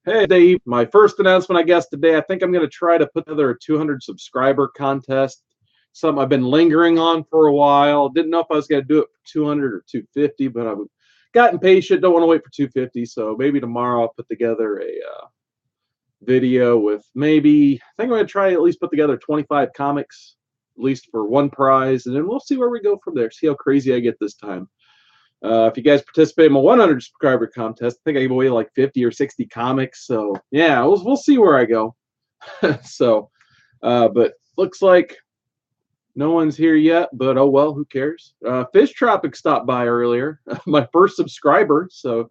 Hey, Dave. My first announcement, I guess, today. I think I'm going to try to put together a 200 subscriber contest. Something I've been lingering on for a while. Didn't know if I was going to do it for 200 or 250, but I've gotten patient. Don't want to wait for 250, so maybe tomorrow I'll put together a video with maybe, I think I'm going to try at least put together 25 comics, at least for one prize, and then we'll see where we go from there. See how crazy I get this time. If you guys participate in my 100 subscriber contest, I think I gave away like 50 or 60 comics. So yeah, we'll see where I go. So, but looks like no one's here yet. But oh well, who cares? Fish Tropic stopped by earlier, my first subscriber. So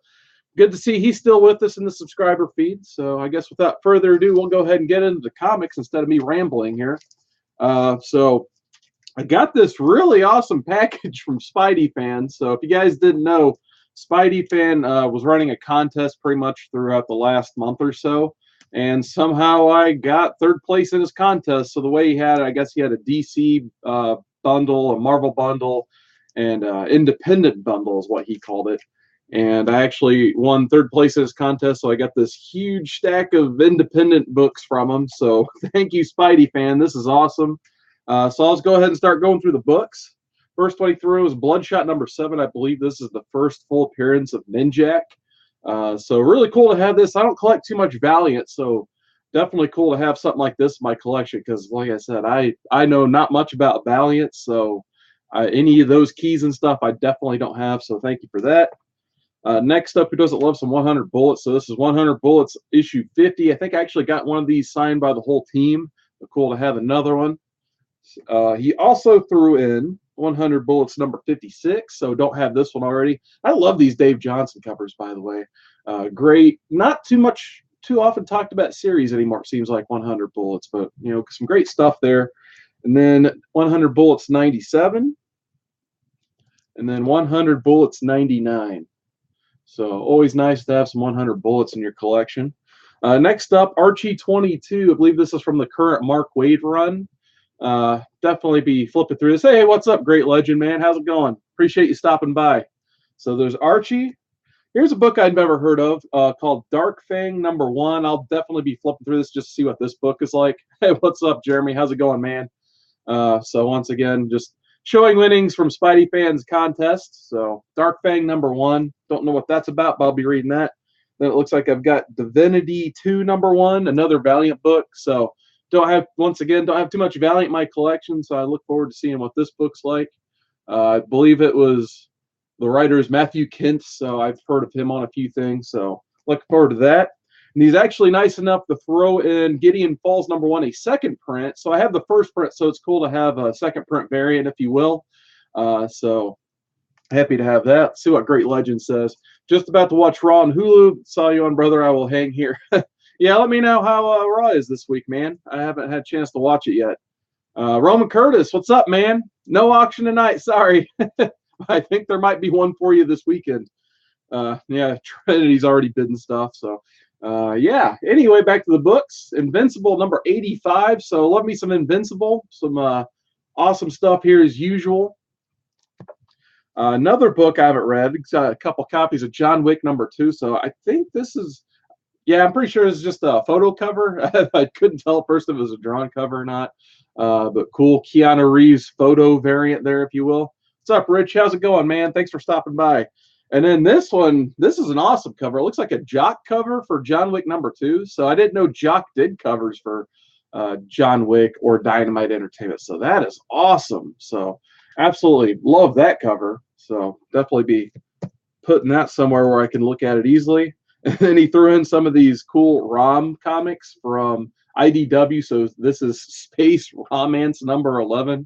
good to see he's still with us in the subscriber feed. So I guess without further ado, we'll go ahead and get into the comics instead of me rambling here. So I got this really awesome package from Spidey Fan. So if you guys didn't know, Spidey Fan was running a contest pretty much throughout the last month or so. And somehow I got third place in his contest. So the way he had it, I guess he had a DC bundle, a Marvel bundle, and independent bundle is what he called it. And I actually won third place in his contest. So I got this huge stack of independent books from him. So thank you, Spidey Fan. This is awesome. So let's go ahead and start going through the books. First one he threw was Bloodshot #7. I believe this is the first full appearance of Ninjak. So really cool to have this. I don't collect too much Valiant, so definitely cool to have something like this in my collection because, like I said, I know not much about Valiant, so any of those keys and stuff I definitely don't have, so thank you for that. Next up, who doesn't love some 100 Bullets? So this is 100 Bullets issue 50. I think I actually got one of these signed by the whole team. But cool to have another one. He also threw in 100 Bullets #56, so don't have this one already. I love these Dave Johnson covers, by the way. Great, not too often talked about series anymore, it seems like 100 Bullets, but you know, some great stuff there. And then 100 Bullets #97, and then 100 Bullets '99. So always nice to have some 100 Bullets in your collection. Next up, Archie 22. I believe this is from the current Mark Waid run. Definitely be flipping through this. Hey, what's up, Great Legend, man? How's it going? Appreciate you stopping by. So there's Archie. Here's a book I'd never heard of called Dark Fang #1. I'll definitely be flipping through this just to see what this book is like. Hey, what's up, Jeremy? How's it going, man? So once again, just showing winnings from Spidey Fans Contest. So Dark Fang #1. Don't know what that's about, but I'll be reading that. Then it looks like I've got Divinity 2 #1, another Valiant book. So don't have too much Valiant in my collection, so I look forward to seeing what this book's like. I believe it was the writer is Matthew Kent, so I've heard of him on a few things, so look forward to that. And he's actually nice enough to throw in Gideon Falls #1, a second print. So I have the first print, so it's cool to have a second print variant, if you will. So happy to have that. Let's see what Great Legend says. Just about to watch Raw on Hulu. Saw you on, brother. I will hang here. Yeah, let me know how Raw is this week, man. I haven't had a chance to watch it yet. Roman Curtis, what's up, man? No auction tonight. Sorry. I think there might be one for you this weekend. Yeah, Trinity's already bid and stuff. So, yeah. Anyway, back to the books. Invincible #85. So, love me some Invincible. Some awesome stuff here as usual. Another book I haven't read. A couple copies of John Wick #2. So, I think this is. Yeah, I'm pretty sure it's just a photo cover. I couldn't tell at first if it was a drawn cover or not. But cool Keanu Reeves photo variant there, if you will. What's up, Rich? How's it going, man? Thanks for stopping by. And then this one, this is an awesome cover. It looks like a Jock cover for John Wick #2. So I didn't know Jock did covers for John Wick or Dynamite Entertainment. So that is awesome. So absolutely love that cover. So definitely be putting that somewhere where I can look at it easily. And then he threw in some of these cool ROM comics from IDW. So this is Space Romance #11.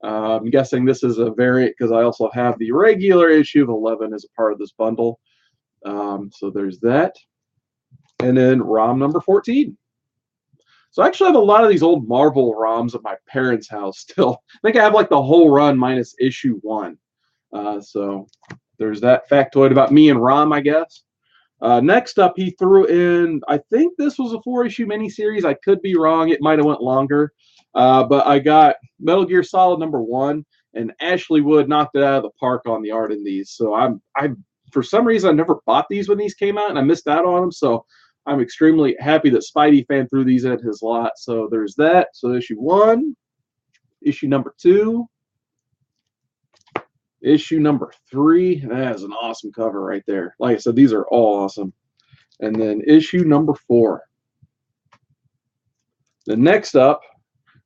I'm guessing this is a variant because I also have the regular issue of 11 as a part of this bundle. So there's that. And then ROM #14. So I actually have a lot of these old Marvel ROMs at my parents' house still. I think I have like the whole run minus issue 1. So there's that factoid about me and ROM, I guess. Next up, he threw in, I think this was a 4-issue miniseries. I could be wrong. It might have went longer. But I got Metal Gear Solid #1, and Ashley Wood knocked it out of the park on the art in these. So I for some reason, I never bought these when these came out, and I missed out on them. So I'm extremely happy that Spidey Fan threw these at his lot. So there's that. So issue 1, issue number 2, issue number 3. That is an awesome cover right there. Like I said, these are all awesome. And then issue number 4. The next up,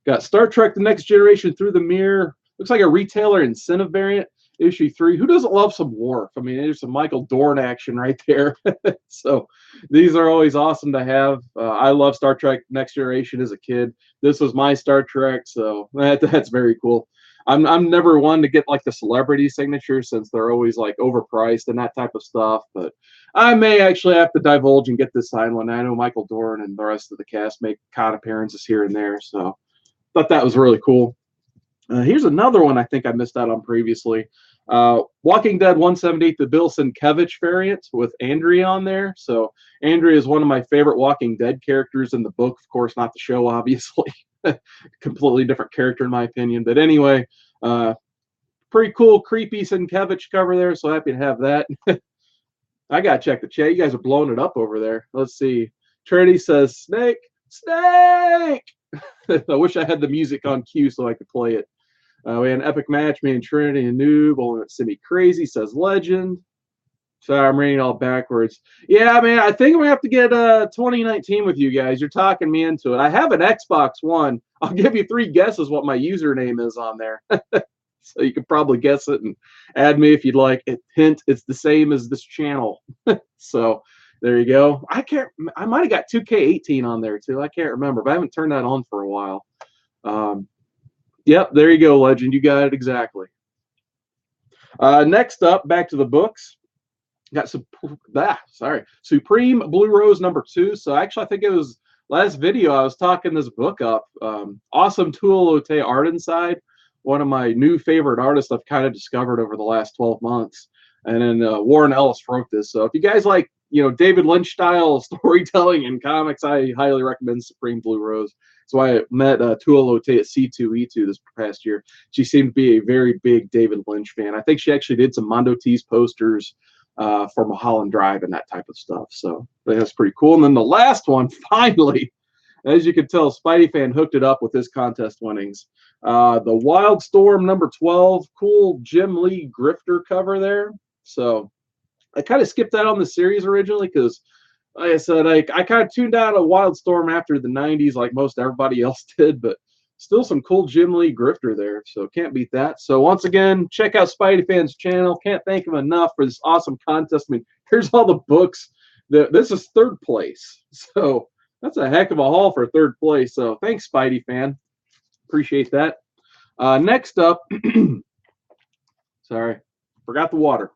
got Star Trek The Next Generation Through the Mirror. Looks like a retailer incentive variant. Issue 3. Who doesn't love some Worf? I mean, there's some Michael Dorn action right there. So these are always awesome to have. I love Star Trek Next Generation as a kid. This was my Star Trek, so that's very cool. I'm never one to get like the celebrity signatures since they're always like overpriced and that type of stuff. But I may actually have to divulge and get this signed one. I know Michael Dorn and the rest of the cast make con appearances here and there, so thought that was really cool. Here's another one I think I missed out on previously. Walking Dead 178, the Bill Sienkiewicz variant with Andrea on there. So Andrea is one of my favorite Walking Dead characters in the book, of course, not the show, obviously. Completely different character in my opinion. But anyway, pretty cool, creepy Sienkiewicz cover there. So happy to have that. I gotta check the chat. You guys are blowing it up over there. Let's see. Trinity says, Snake, Snake! I wish I had the music on cue so I could play it. We had an epic match, me and Trinity and Noob, only went semi-crazy, says Legend. Sorry, I'm reading all backwards. Yeah, man, I think I'm going to have to get 2019 with you guys. You're talking me into it. I have an Xbox One. I'll give you 3 guesses what my username is on there. So you could probably guess it and add me if you'd like. Hint, it's the same as this channel. So there you go. I might have got 2K18 on there too. I can't remember, but I haven't turned that on for a while. Yep, there you go, Legend. You got it exactly. Next up, back to the books. Got Supreme Blue Rose number 2. So actually, I think it was last video I was talking this book up. Awesome Tualote art inside. One of my new favorite artists I've kind of discovered over the last 12 months. And then Warren Ellis wrote this. So if you guys like, David Lynch style storytelling in comics, I highly recommend Supreme Blue Rose. So I met Tualote at C2E2 this past year. She seemed to be a very big David Lynch fan. I think she actually did some Mondo Tees posters for Mulholland Drive and that type of stuff. So that's pretty cool. And then the last one, finally, as you can tell, Spidey Fan hooked it up with this contest winnings. The Wild Storm number 12, cool Jim Lee grifter cover there. So I kind of skipped that on the series originally because, like I said, I kind of tuned out a Wildstorm after the 90s like most everybody else did, but still some cool Jim Lee grifter there, so can't beat that. So once again, check out Spidey Fan's channel. Can't thank him enough for this awesome contest. I mean, here's all the books. This is 3rd place, so that's a heck of a haul for 3rd place. So thanks, Spidey Fan. Appreciate that. Next up, sorry, forgot the water.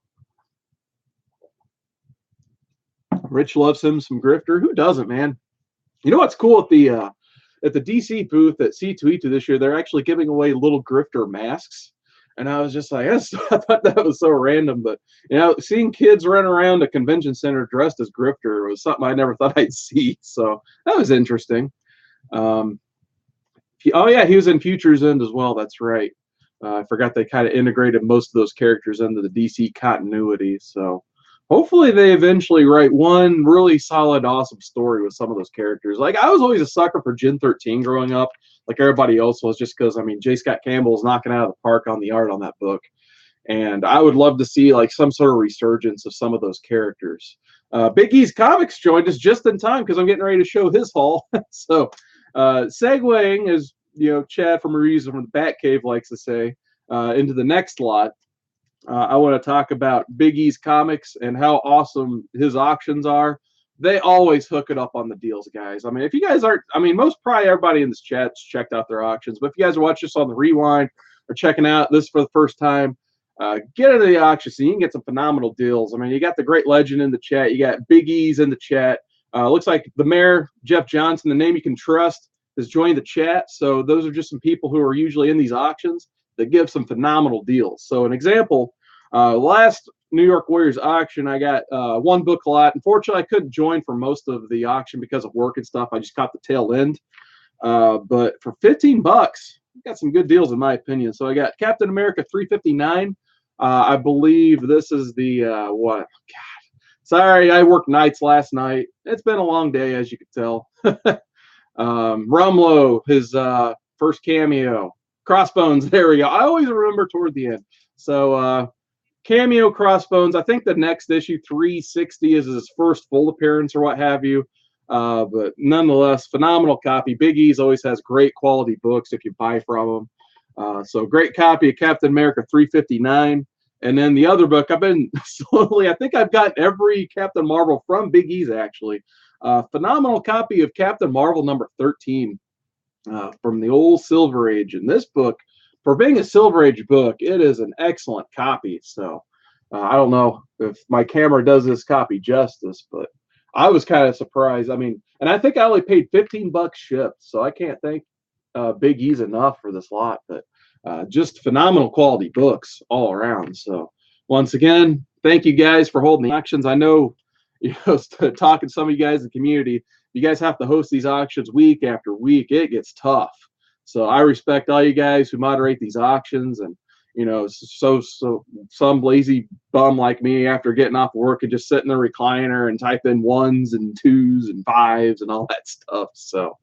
Rich loves him some grifter. Who doesn't, man? You know what's cool at the DC booth at C2E2 this year? They're actually giving away little grifter masks, and I was just like, I thought that was so random. But seeing kids run around a convention center dressed as grifter was something I never thought I'd see. So that was interesting. Oh yeah, he was in Futures End as well. That's right. I forgot they kind of integrated most of those characters into the DC continuity. So hopefully they eventually write one really solid, awesome story with some of those characters. Like, I was always a sucker for Gen 13 growing up, like everybody else was, just because, I mean, J. Scott Campbell is knocking out of the park on the art on that book. And I would love to see, like, some sort of resurgence of some of those characters. Big E's Comics joined us just in time because I'm getting ready to show his haul. So, segueing, as, Chad from Maurice from the Batcave likes to say, into the next lot. I want to talk about Big E's Comics and how awesome his auctions are. They always hook it up on the deals, guys. I mean, if you guys aren't, probably everybody in this chat's checked out their auctions, but if you guys are watching this on the rewind or checking out this for the first time, get into the auction so you can get some phenomenal deals. I mean, you got the Great Legend in the chat. You got Big E's in the chat. Looks like the mayor, Jeff Johnson, the name you can trust, has joined the chat. So those are just some people who are usually in these auctions that give some phenomenal deals. So an example, last New York Warriors auction, I got one book lot. Unfortunately, I couldn't join for most of the auction because of work and stuff. I just caught the tail end. But for $15, got some good deals in my opinion. So I got Captain America 359. I believe this is the Sorry, I worked nights last night. It's been a long day, as you can tell. Rumlow, his first cameo. Crossbones, there we go. I always remember toward the end. So cameo Crossbones. I think the next issue, 360, is his first full appearance or what have you. But nonetheless, phenomenal copy. Big E's always has great quality books if you buy from him. So great copy of Captain America 359. And then the other book, I've been slowly, I think I've gotten every Captain Marvel from Big E's actually. Phenomenal copy of Captain Marvel number 13 from the old Silver Age. And this book, for being a Silver Age book, it is an excellent copy. So I don't know if my camera does this copy justice, but I was kind of surprised. I mean, and I think I only paid 15 bucks shipped, so I can't thank Big E's enough for this lot. But just phenomenal quality books all around. So once again, thank you guys for holding the auctions. I know, talking to some of you guys in the community, you guys have to host these auctions week after week. It gets tough. So I respect all you guys who moderate these auctions. And so some lazy bum like me, after getting off work and just sit in the recliner and type in 1s and 2s and 5s and all that stuff. So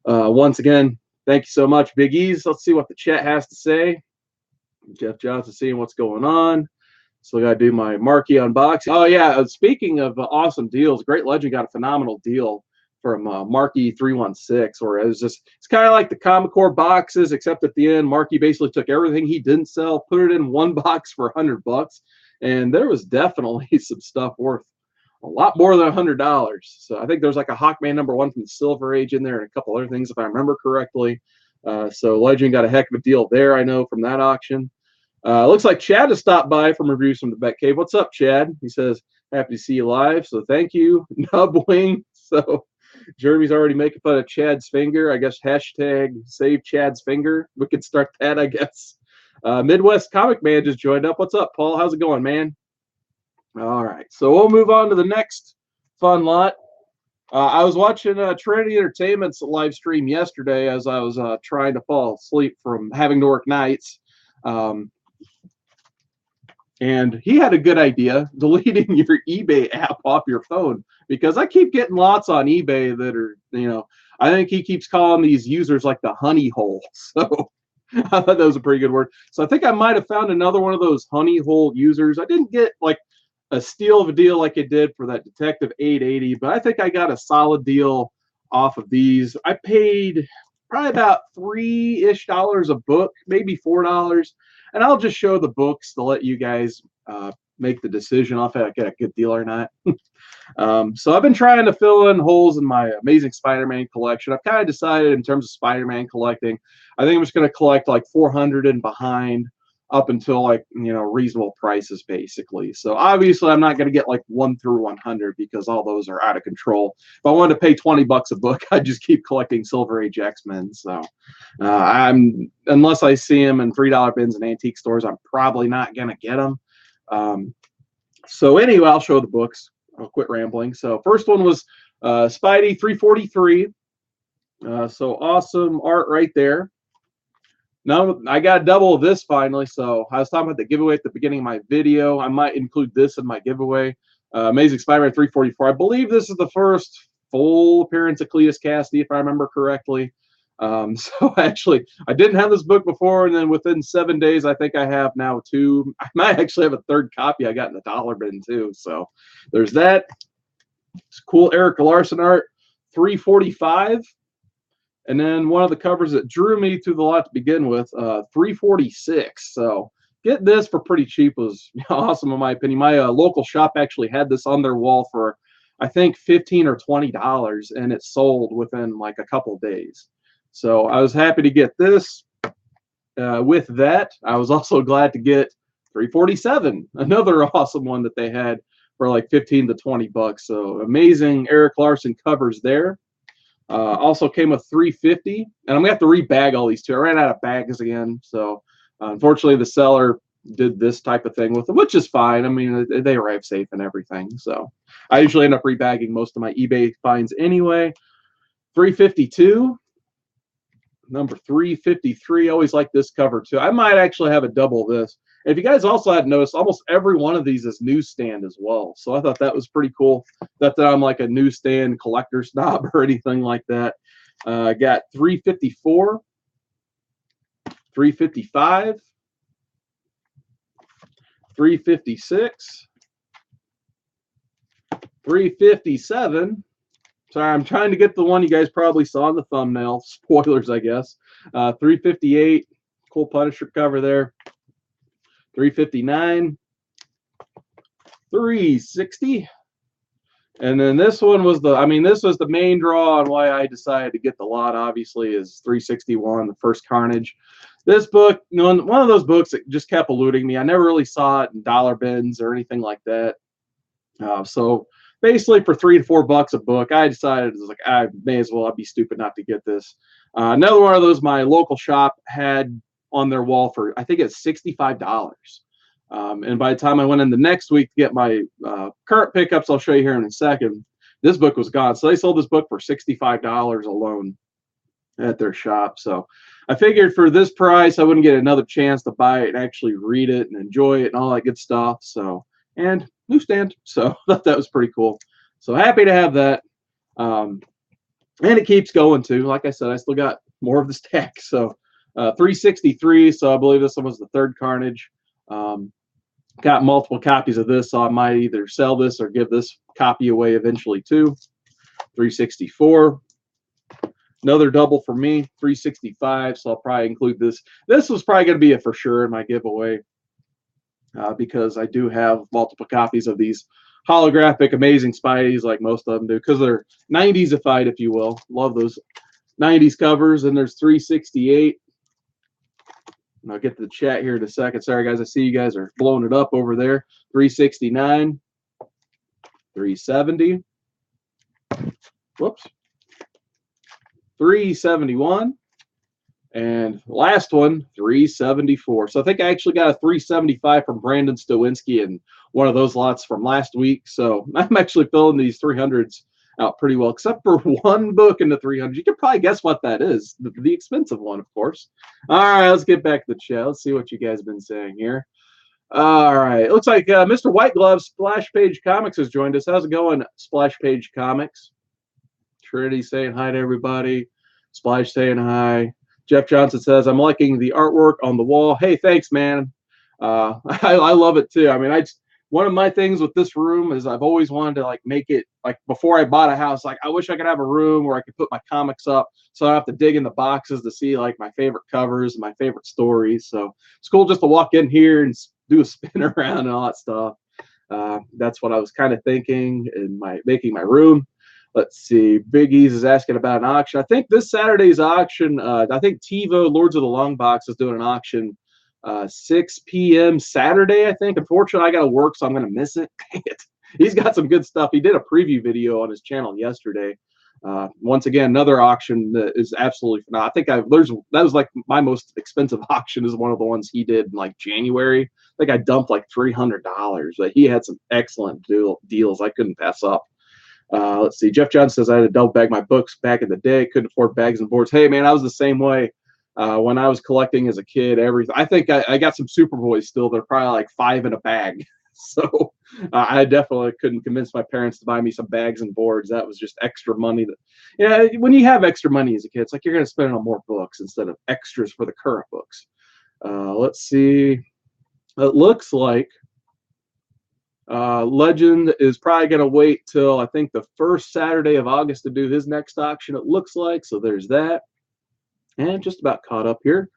once again, thank you so much, Big E's. Let's see what the chat has to say. Jeff Johnson seeing what's going on. So I got to do my marquee unboxing. Oh, yeah. Speaking of awesome deals, Great Legend got a phenomenal deal from Marquee 316, where it's kind of like the Comic Core boxes, except at the end, Marquee basically took everything he didn't sell, put it in one box for $100. And there was definitely some stuff worth a lot more than $100. So I think there's like a Hawkman #1 from the Silver Age in there and a couple other things, if I remember correctly. So Legend got a heck of a deal there, I know, from that auction. Looks like Chad has stopped by from reviews from the Bet Cave. What's up, Chad? He says, happy to see you live. So thank you, Nubwing. So Jeremy's already making fun of Chad's finger. I guess hashtag save Chad's finger. We could start that, I guess. Midwest Comic Man just joined up. What's up, Paul? How's it going, man? All right. So we'll move on to the next fun lot. I was watching Trinity Entertainment's live stream yesterday as I was trying to fall asleep from having to work nights. And he had a good idea, deleting your eBay app off your phone, because I keep getting lots on eBay that are, I think he keeps calling these users like the honey hole. So I thought that was a pretty good word. So I think I might have found another one of those honey hole users. I didn't get like a steal of a deal like it did for that Detective 880, but I think I got a solid deal off of these. I paid probably about $3-ish a book, maybe $4. And I'll just show the books to let you guys make the decision off if I get a good deal or not. So I've been trying to fill in holes in my Amazing Spider-Man collection. I've kind of decided in terms of Spider-Man collecting, I think I'm just going to collect like 400 and behind up until like, reasonable prices basically. So obviously I'm not going to get like 1 through 100 because all those are out of control. If I wanted to pay 20 bucks a book, I'd just keep collecting Silver Age X-Men. So unless I see them in $3 bins and antique stores, I'm probably not going to get them. So anyway, I'll show the books. I'll quit rambling. So first one was Spidey 343. So awesome art right there. Now I got double of this finally. So I was talking about the giveaway at the beginning of my video. I might include this in my giveaway. Amazing Spider-Man 344. I believe this is the first full appearance of Cletus Cassidy, if I remember correctly. So actually, I didn't have this book before, and then within 7 days, I think I have now 2. I might actually have a 3rd copy I got in the dollar bin too. So there's that. It's cool Eric Larson art, 345. And then one of the covers that drew me to the lot to begin with, 346. So getting this for pretty cheap was awesome in my opinion. My local shop actually had this on their wall for, I think, $15 or $20, and it sold within like a couple days. So I was happy to get this. With that, I was also glad to get 347, another awesome one that they had for like 15 to 20 bucks. So amazing Eric Larson covers there. Also came with 350, and I'm gonna have to rebag all these too. I ran out of bags again, so unfortunately the seller did this type of thing with them, which is fine. I mean, they arrive safe and everything. So I usually end up rebagging most of my eBay finds anyway. 352. Number 353. Always like this cover too. I might actually have a double of this. If you guys also had noticed, almost every one of these is newsstand as well. So I thought that was pretty cool. That I'm like a newsstand collector snob or anything like that. Got 354, 355, 356, 357. Sorry, I'm trying to get the one you guys probably saw in the thumbnail. Spoilers, I guess. 358, cool Punisher cover there. 359, 360. And then this one was this was the main draw on why I decided to get the lot, obviously, is 361, the first Carnage. This book, one of those books that just kept eluding me. I never really saw it in dollar bins or anything like that. So basically for $3 to $4 a book, I decided, I may as well, I'd be stupid not to get this. Another one of those my local shop had on their wall for, I think it's $65. And by the time I went in the next week to get my current pickups, I'll show you here in a second, this book was gone. So they sold this book for $65 alone at their shop. So I figured for this price, I wouldn't get another chance to buy it and actually read it and enjoy it and all that good stuff. So, and newsstand. So I thought that was pretty cool. So happy to have that. And it keeps going too. Like I said, I still got more of the stack. So 363. So I believe this one was the third Carnage. Got multiple copies of this, so I might either sell this or give this copy away eventually too. 364. Another double for me, 365. So I'll probably include this. This was probably going to be a for sure in my giveaway because I do have multiple copies of these holographic amazing Spideys, like most of them do, because they're 90s-ified, if you will. Love those 90s covers. And there's 368. And I'll get to the chat here in a second. Sorry, guys. I see you guys are blowing it up over there. 369. 370. Whoops. 371. And last one, 374. So I think I actually got a 375 from Brandon Stowinski in one of those lots from last week. So I'm actually filling these 300s out pretty well, except for one book in the 300. You can probably guess what that is. The expensive one, of course. All right, let's get back to the chat. Let's see what you guys have been saying here. All right, it looks like Mr. White Glove Splash Page Comics has joined us. How's it going, Splash Page Comics? Trinity saying hi to everybody. Splash saying hi. Jeff Johnson says, I'm liking the artwork on the wall. Hey, thanks, man. I love it too. I mean, one of my things with this room is I've always wanted to make it before I bought a house. I wish I could have a room where I could put my comics up, so I don't have to dig in the boxes to see my favorite covers and my favorite stories. So it's cool just to walk in here and do a spin around and all that stuff. That's what I was kind of thinking in making my room. Let's see. Big E's is asking about an auction. I think this Saturday's auction, I think TiVo Lords of the Long Box is doing an auction 6 p.m. Saturday, I think. Unfortunately, I got to work, so I'm going to miss it. Dang it. He's got some good stuff. He did a preview video on his channel yesterday. Once again, another auction that is absolutely phenomenal. I think that was my most expensive auction is one of the ones he did in January. I think I dumped $300, but he had some excellent deals I couldn't pass up. Let's see. Jeff Johnson says, I had to double bag my books back in the day. Couldn't afford bags and boards. Hey, man, I was the same way when I was collecting as a kid. Everything. I think I got some Superboys still. They're probably 5 in a bag. So I definitely couldn't convince my parents to buy me some bags and boards. That was just extra money. When you have extra money as a kid, it's you're going to spend it on more books instead of extras for the current books. Let's see. It looks like Legend is probably going to wait till I think the first Saturday of August to do his next auction, it looks like. So there's that. And just about caught up here.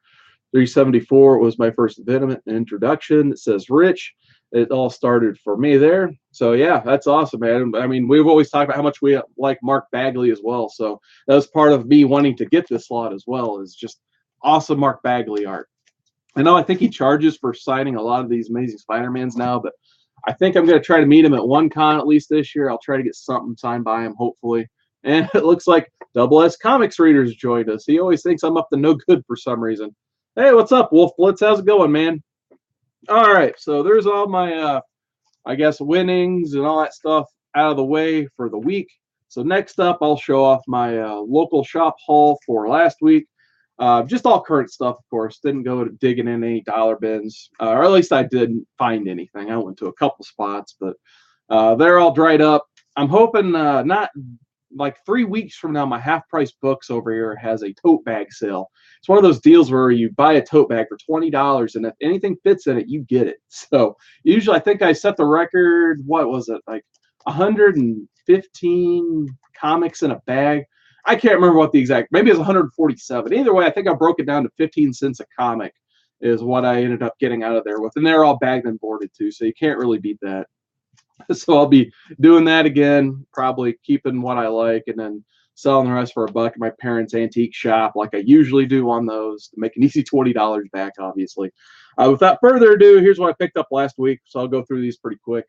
374 was my first Venom introduction. It says Rich. It all started for me there. So yeah, that's awesome, man. I mean, we've always talked about how much we like Mark Bagley as well. So that was part of me wanting to get this lot as well, is just awesome Mark Bagley art. I think he charges for signing a lot of these Amazing Spider-Mans now, but I think I'm going to try to meet him at one con at least this year. I'll try to get something signed by him, hopefully. And it looks like Double S Comics Readers joined us. He always thinks I'm up to no good for some reason. Hey, what's up, Wolf Blitz? How's it going, man? All right, so there's all my, I guess, winnings and all that stuff out of the way for the week. So next up, I'll show off my local shop haul for last week. Just all current stuff, of course. Didn't go to digging in any dollar bins, or at least I didn't find anything. I went to a couple spots, but they're all dried up. I'm hoping not like 3 weeks from now, my half price books over here has a tote bag sale. It's one of those deals where you buy a tote bag for $20, and if anything fits in it, you get it. So usually, I think I set the record. What was it, like 115 comics in a bag? I can't remember what the exact. Maybe it was 147. Either way, I think I broke it down to 15 cents a comic is what I ended up getting out of there with, and they're all bagged and boarded too, so you can't really beat that. So I'll be doing that again, probably keeping what I like and then selling the rest for a buck at my parents' antique shop like I usually do on those to make an easy $20 back, obviously. Without further ado, here's what I picked up last week, so I'll go through these pretty quick.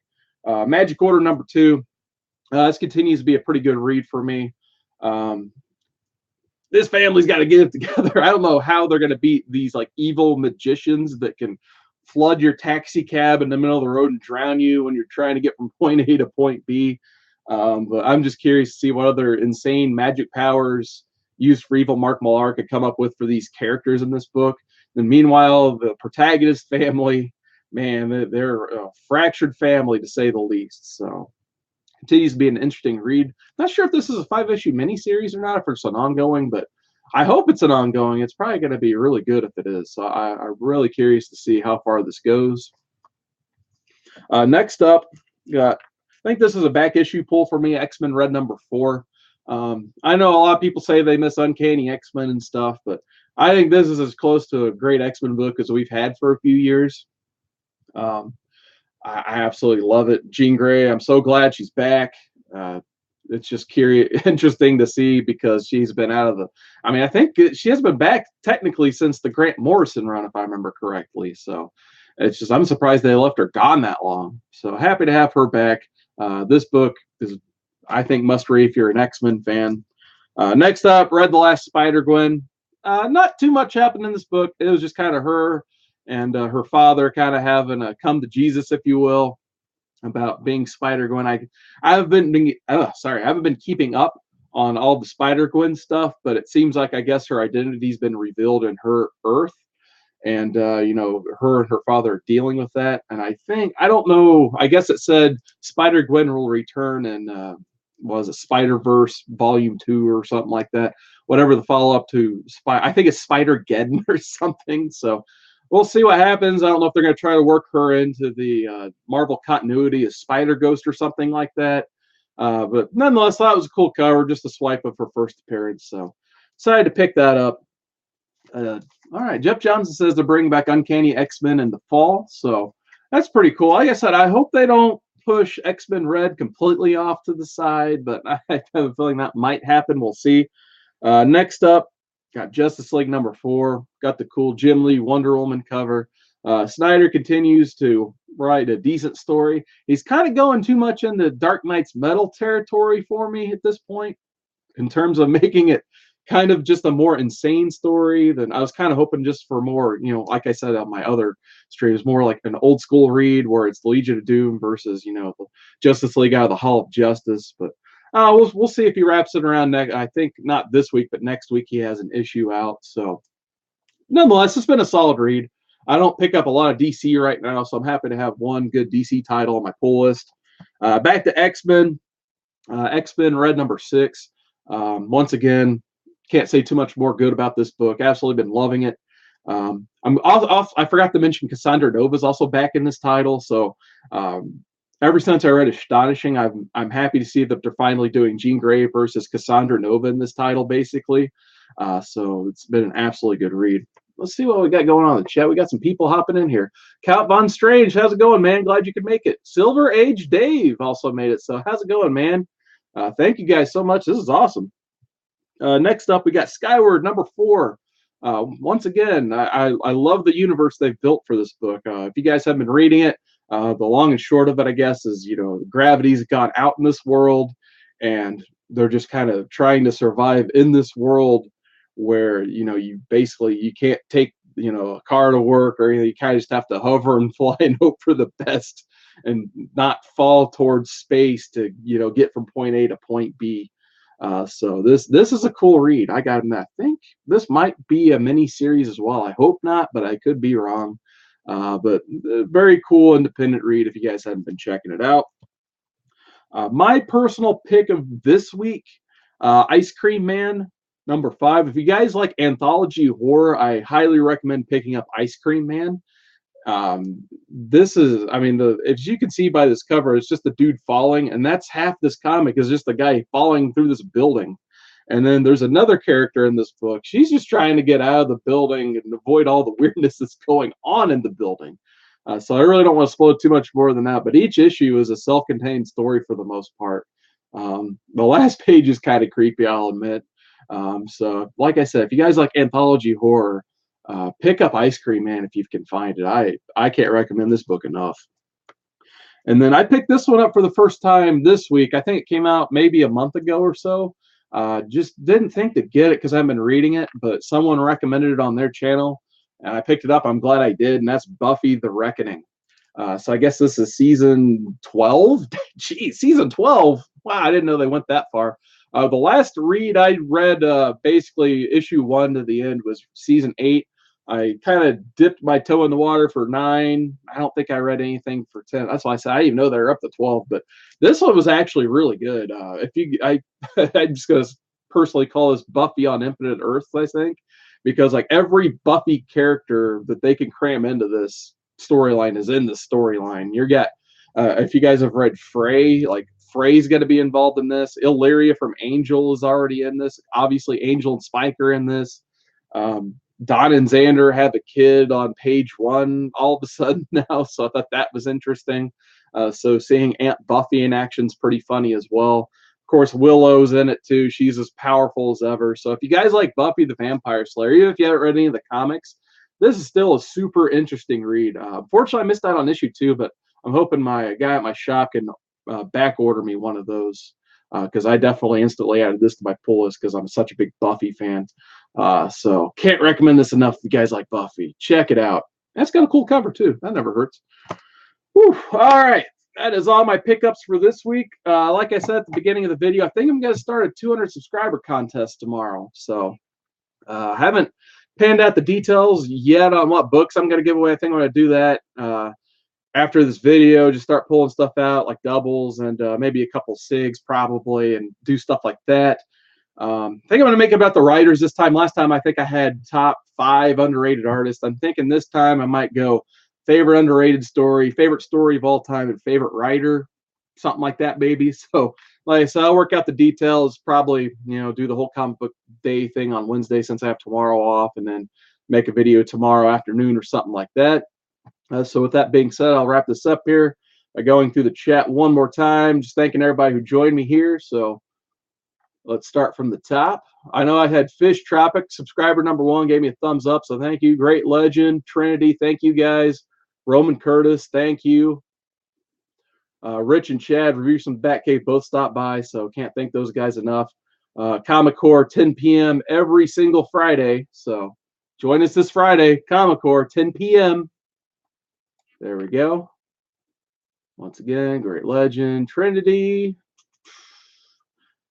Magic Order number 2. This continues to be a pretty good read for me. This family's got to get it together. I don't know how they're going to beat these like evil magicians that can flood your taxi cab in the middle of the road and drown you when you're trying to get from point A to point B. But I'm just curious to see what other insane magic powers used for evil Mark Millar could come up with for these characters in this book. And meanwhile, the protagonist family, man, they're a fractured family to say the least. So continues to be an interesting read. Not sure if this is a 5-issue miniseries or not, if it's an ongoing, but I hope it's an ongoing. It's probably going to be really good if it is. So I'm really curious to see how far this goes. Next up, I think this is a back issue pull for me, X-Men Red number 4. I know a lot of people say they miss Uncanny X-Men and stuff, but I think this is as close to a great X-Men book as we've had for a few years. I absolutely love it. Jean Grey, I'm so glad she's back. It's just interesting to see because she's been out of the. I mean, I think she has been back technically since the Grant Morrison run, if I remember correctly. So it's just I'm surprised they left her gone that long. So happy to have her back. This book is, I think, must read if you're an X-Men fan. Next up, read The Last Spider-Gwen. Not too much happened in this book. It was just kind of her and her father kind of having a come to Jesus, if you will, about being Spider-Gwen. I haven't been keeping up on all the Spider-Gwen stuff, but it seems like I guess her identity's been revealed in her Earth, and her and her father are dealing with that. And I don't know. I guess it said Spider-Gwen will return in was it Spider-Verse Volume 2 or something like that. Whatever the follow-up to I think it's Spider-Geddon or something. So we'll see what happens. I don't know if they're going to try to work her into the Marvel continuity as Spider-Ghost or something like that. But nonetheless, that was a cool cover, just a swipe of her first appearance. So decided to pick that up. All right, Jeff Johnson says they're bringing back Uncanny X-Men in the fall. So that's pretty cool. Like I said, I hope they don't push X-Men Red completely off to the side, but I have a feeling that might happen. We'll see. Next up, got Justice League number 4. Got the cool Jim Lee Wonder Woman cover. Snyder continues to write a decent story. He's kind of going too much into Dark Knight's Metal territory for me at this point, in terms of making it kind of just a more insane story than I was kind of hoping just for more, like I said on my other streams, more like an old school read where it's the Legion of Doom versus, the Justice League out of the Hall of Justice. But we'll see if he wraps it around next. I think not this week, but next week he has an issue out. So nonetheless, it's been a solid read. I don't pick up a lot of DC right now, so I'm happy to have one good DC title on my pull list. Back to X-Men. X-Men Red number 6. Once again, can't say too much more good about this book. Absolutely been loving it. I forgot to mention Cassandra Nova's also back in this title. So ever since I read Astonishing, I'm happy to see that they're finally doing Jean Grey versus Cassandra Nova in this title, basically. So it's been an absolutely good read. Let's see what we got going on in the chat. We got some people hopping in here. Count Von Strange, how's it going, man? Glad you could make it. Silver Age Dave also made it. So how's it going, man? Thank you guys so much. This is awesome. Next up, we got Skyward number 4. Once again, I love the universe they've built for this book. If you guys have been reading it, the long and short of it, I guess, is gravity's gone out in this world, and they're just kind of trying to survive in this world where you can't take a car to work or anything. You kind of just have to hover and fly and hope for the best and not fall towards space to get from point A to point B. So this is a cool read. I got him. I think this might be a mini series as well. I hope not, but I could be wrong. But very cool independent read if you guys haven't been checking it out. My personal pick of this week, Ice Cream Man #5. If you guys like anthology horror, I highly recommend picking up Ice Cream Man. This is, I mean, as you can see by this cover, it's just the dude falling, and that's half this comic is just the guy falling through this building. And then there's another character in this book. She's just trying to get out of the building and avoid all the weirdness that's going on in the building. So I really don't want to spoil too much more than that, but each issue is a self-contained story for the most part. The last page is kind of creepy, I'll admit. So like I said, if you guys like anthology horror, pick up Ice Cream Man if you can find it. I can't recommend this book enough. And then I picked this one up for the first time this week. I think it came out maybe a month ago or so. Just didn't think to get it because I've been reading it, but someone recommended it on their channel, and I picked it up. I'm glad I did, and that's Buffy the Reckoning. So I guess this is season 12. Geez, season 12. Wow, I didn't know they went that far. The last read I read, basically issue 1 to the end, was season 8. I kind of dipped my toe in the water for 9. I don't think I read anything for 10. That's why I said I didn't even know they were up to 12. But this one was actually really good. I'm just gonna personally call this Buffy on Infinite Earths, I think, because like every Buffy character that they can cram into this storyline is in the storyline. If you guys have read Frey, like Frey's going to be involved in this. Illyria from Angel is already in this. Obviously, Angel and Spike are in this. Don and Xander have a kid on page 1 all of a sudden now, so I thought that was interesting. So seeing Aunt Buffy in action is pretty funny as well. Of course, Willow's in it too. She's as powerful as ever. So if you guys like Buffy the Vampire Slayer, even if you haven't read any of the comics, this is still a super interesting read. Fortunately, I missed out on issue 2, but I'm hoping my guy at my shop can back order me one of those, because I definitely instantly added this to my pull list because I'm such a big Buffy fan. So can't recommend this enough if you guys like Buffy. Check it out. That's got a cool cover too. That never hurts. Whew. All right. That is all my pickups for this week. Like I said at the beginning of the video, I think I'm going to start a 200 subscriber contest tomorrow. So haven't panned out the details yet on what books I'm going to give away. I think I'm going to do that after this video. Just start pulling stuff out like doubles and maybe a couple SIGs probably, and do stuff like that. I think I'm going to make it about the writers this time. Last time I think I had top 5 underrated artists. I'm thinking this time I might go favorite underrated story, favorite story of all time, and favorite writer, something like that maybe. So like I said, I'll work out the details, probably, do the whole comic book day thing on Wednesday since I have tomorrow off, and then make a video tomorrow afternoon or something like that. So with that being said, I'll wrap this up here by going through the chat one more time, just thanking everybody who joined me here. So let's start from the top. I know I had Fish Tropic, subscriber #1, gave me a thumbs up, so thank you. Great Legend, Trinity, thank you guys. Roman Curtis, thank you. Rich and Chad, Review some Batcave, both stopped by, so can't thank those guys enough. Comic Core, 10 p.m. every single Friday, so join us this Friday. Comic Core, 10 p.m. There we go. Once again, Great Legend, Trinity.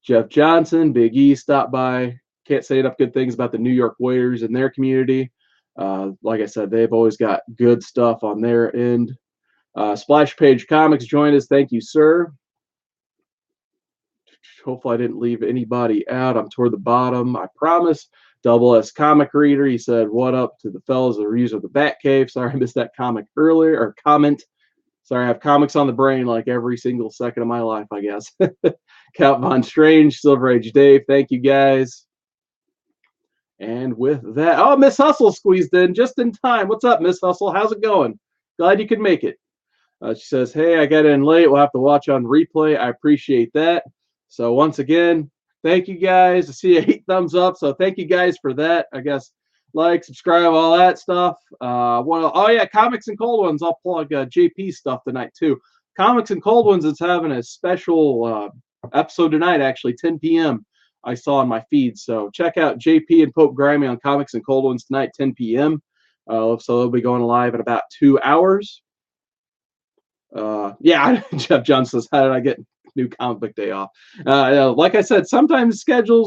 Jeff Johnson, Big E stopped by. Can't say enough good things about the New York Warriors and their community. Like I said, they've always got good stuff on their end. Splash Page Comics joined us. Thank you, sir. Hopefully I didn't leave anybody out. I'm toward the bottom, I promise. Double S Comic Reader, he said, what up to the fellas, the reviews of the Batcave. Sorry I missed that comic earlier, or comment. Sorry, I have comics on the brain like every single second of my life, I guess. Count Von Strange, Silver Age Dave, thank you guys. And with that, oh, Miss Hustle squeezed in just in time. What's up, Miss Hustle? How's it going? Glad you could make it. She says, hey, I got in late. We'll have to watch on replay. I appreciate that. So once again, thank you guys. I see 8 thumbs up. So thank you guys for that. I guess like, subscribe, all that stuff. Oh yeah, Comics and Cold Ones. I'll plug JP stuff tonight too. Comics and Cold Ones is having a special episode tonight, actually 10 p.m. I saw on my feed. So check out JP and Pope Grimy on Comics and Cold Ones tonight, 10 p.m. So they'll be going live in about 2 hours. Yeah, Jeff Johnson says, how did I get new comic book day off. Like I said, sometimes schedules